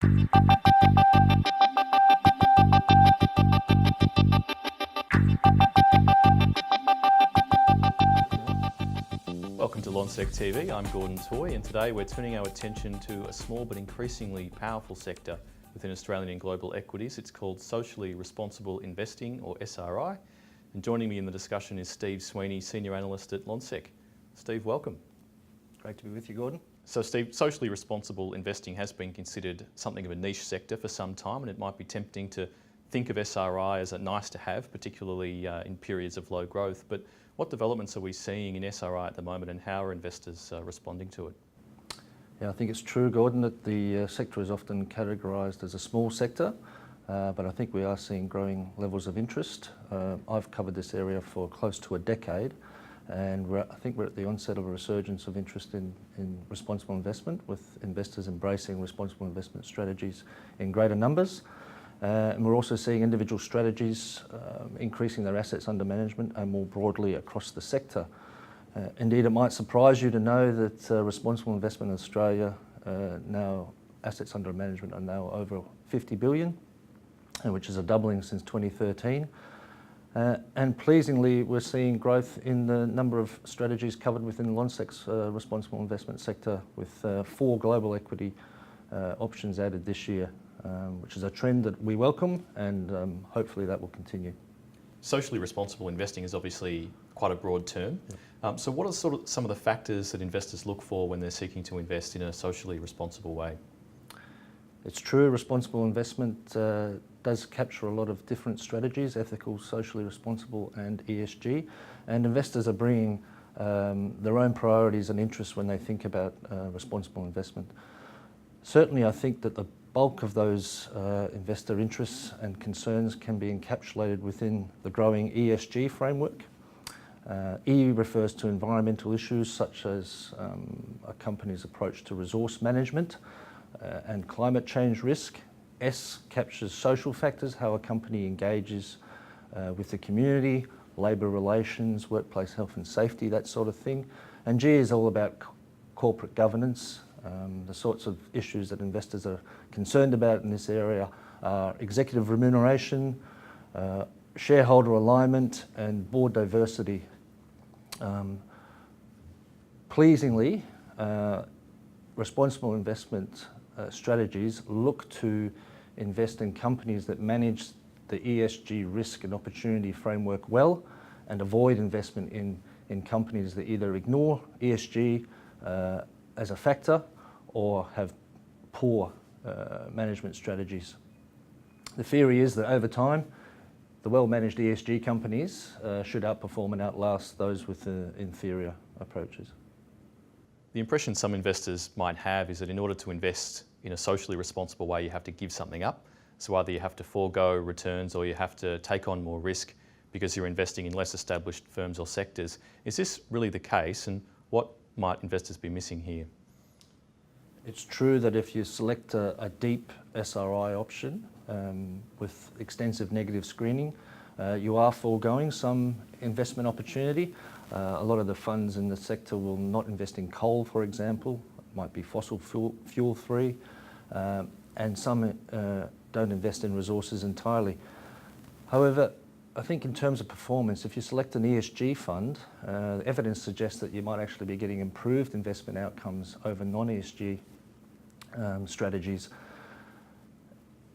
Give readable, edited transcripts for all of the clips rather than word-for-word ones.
Welcome to Lonsec TV, I'm Gordon Toy, and today we're turning our attention to a small but increasingly powerful sector within Australian and global equities. It's called Socially Responsible Investing, or SRI. And joining me in the discussion is Steve Sweeney, Senior Analyst at Lonsec. Steve, welcome. Great to be with you, Gordon. So Steve, socially responsible investing has been considered something of a niche sector for some time, and it might be tempting to think of SRI as a nice to have, particularly in periods of low growth. But what developments are we seeing in SRI at the moment, and how are investors responding to it? Yeah, I think it's true, Gordon, that the sector is often categorised as a small sector, but I think we are seeing growing levels of interest. I've covered this area for close to a decade, and I think we're at the onset of a resurgence of interest in responsible investment, with investors embracing responsible investment strategies in greater numbers. And we're also seeing individual strategies increasing their assets under management and more broadly across the sector. Indeed, it might surprise you to know that responsible investment in Australia, now assets under management are now over 50 billion, which is a doubling since 2013. And pleasingly, we're seeing growth in the number of strategies covered within Lonsec's responsible investment sector, with 4 global equity options added this year, which is a trend that we welcome, and hopefully that will continue. Socially responsible investing is obviously quite a broad term. Yeah. So what are some of the factors that investors look for when they're seeking to invest in a socially responsible way? It's true, responsible investment does capture a lot of different strategies: ethical, socially responsible and ESG, and investors are bringing their own priorities and interests when they think about responsible investment. Certainly, I think that the bulk of those investor interests and concerns can be encapsulated within the growing ESG framework. E refers to environmental issues such as a company's approach to resource management and climate change risk. S captures social factors, how a company engages with the community, labour relations, workplace health and safety, that sort of thing. And G is all about corporate governance. The sorts of issues that investors are concerned about in this area are executive remuneration, shareholder alignment and board diversity. Pleasingly, responsible investment strategies look to invest in companies that manage the ESG risk and opportunity framework well, and avoid investment in companies that either ignore ESG as a factor or have poor management strategies. The theory is that over time, the well-managed ESG companies should outperform and outlast those with inferior approaches. The impression some investors might have is that in order to invest in a socially responsible way, you have to give something up. So either you have to forego returns or you have to take on more risk because you're investing in less established firms or sectors. Is this really the case, and what might investors be missing here? It's true that if you select a deep SRI option with extensive negative screening, you are foregoing some investment opportunity. A lot of the funds in the sector will not invest in coal, for example. It might be fossil fuel free, and some don't invest in resources entirely. However, I think in terms of performance, if you select an ESG fund, evidence suggests that you might actually be getting improved investment outcomes over non-ESG strategies.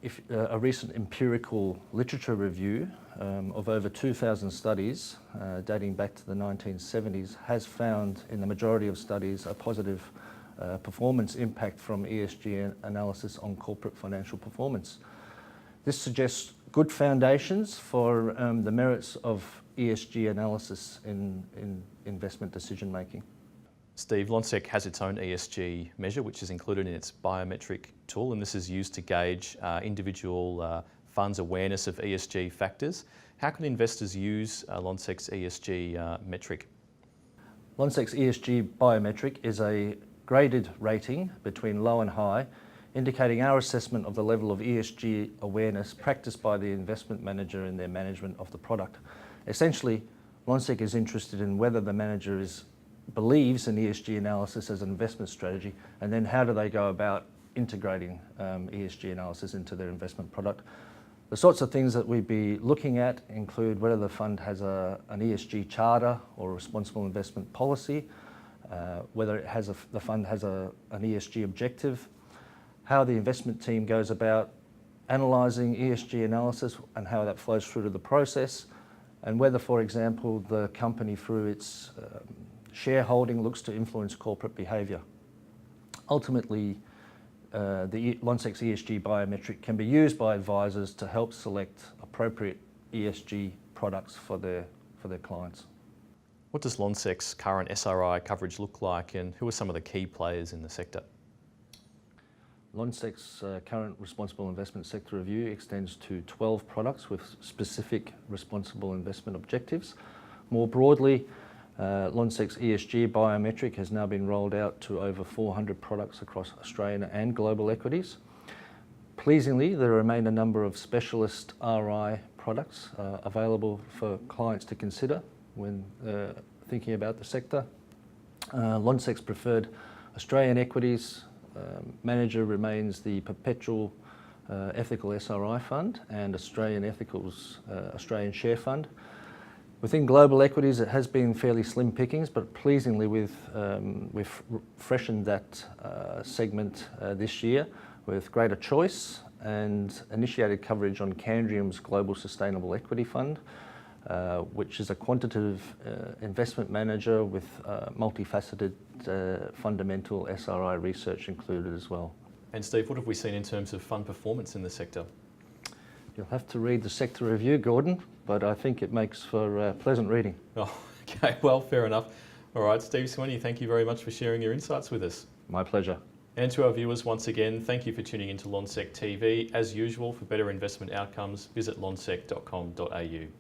If a recent empirical literature review of over 2,000 studies dating back to the 1970s has found in the majority of studies a positive performance impact from ESG analysis on corporate financial performance. This suggests good foundations for the merits of ESG analysis in investment decision making. Steve, Lonsec has its own ESG measure, which is included in its biometric tool, and this is used to gauge individual funds' awareness of ESG factors. How can investors use Lonsec's ESG metric? Lonsec's ESG biometric is a graded rating between low and high, indicating our assessment of the level of ESG awareness practiced by the investment manager in their management of the product. Essentially, Lonsec is interested in whether the manager believes in ESG analysis as an investment strategy, and then how do they go about integrating ESG analysis into their investment product. The sorts of things that we'd be looking at include whether the fund has an ESG charter or a responsible investment policy, whether it has the fund has an ESG objective, how the investment team goes about analysing ESG analysis and how that flows through to the process, and whether, for example, the company through its shareholding looks to influence corporate behaviour. Ultimately, the Lonsec's ESG biometric can be used by advisors to help select appropriate ESG products for their clients. What does Lonsec's current SRI coverage look like, and who are some of the key players in the sector? Lonsec's current responsible investment sector review extends to 12 products with specific responsible investment objectives. More broadly, Lonsec's ESG biometric has now been rolled out to over 400 products across Australian and global equities. Pleasingly, there remain a number of specialist RI products available for clients to consider when thinking about the sector. Lonsec's preferred Australian equities manager remains the Perpetual Ethical SRI Fund and Australian Ethical's Australian Share Fund. Within global equities, it has been fairly slim pickings, but pleasingly we've freshened that segment this year with greater choice and initiated coverage on Candrium's Global Sustainable Equity Fund, which is a quantitative investment manager with multifaceted fundamental SRI research included as well. And Steve, what have we seen in terms of fund performance in the sector? You'll have to read the sector review, Gordon, but I think it makes for pleasant reading. Oh, okay, well, fair enough. All right, Steve Sweeney, thank you very much for sharing your insights with us. My pleasure. And to our viewers, once again, thank you for tuning into Lonsec TV. As usual, for better investment outcomes, visit lonsec.com.au.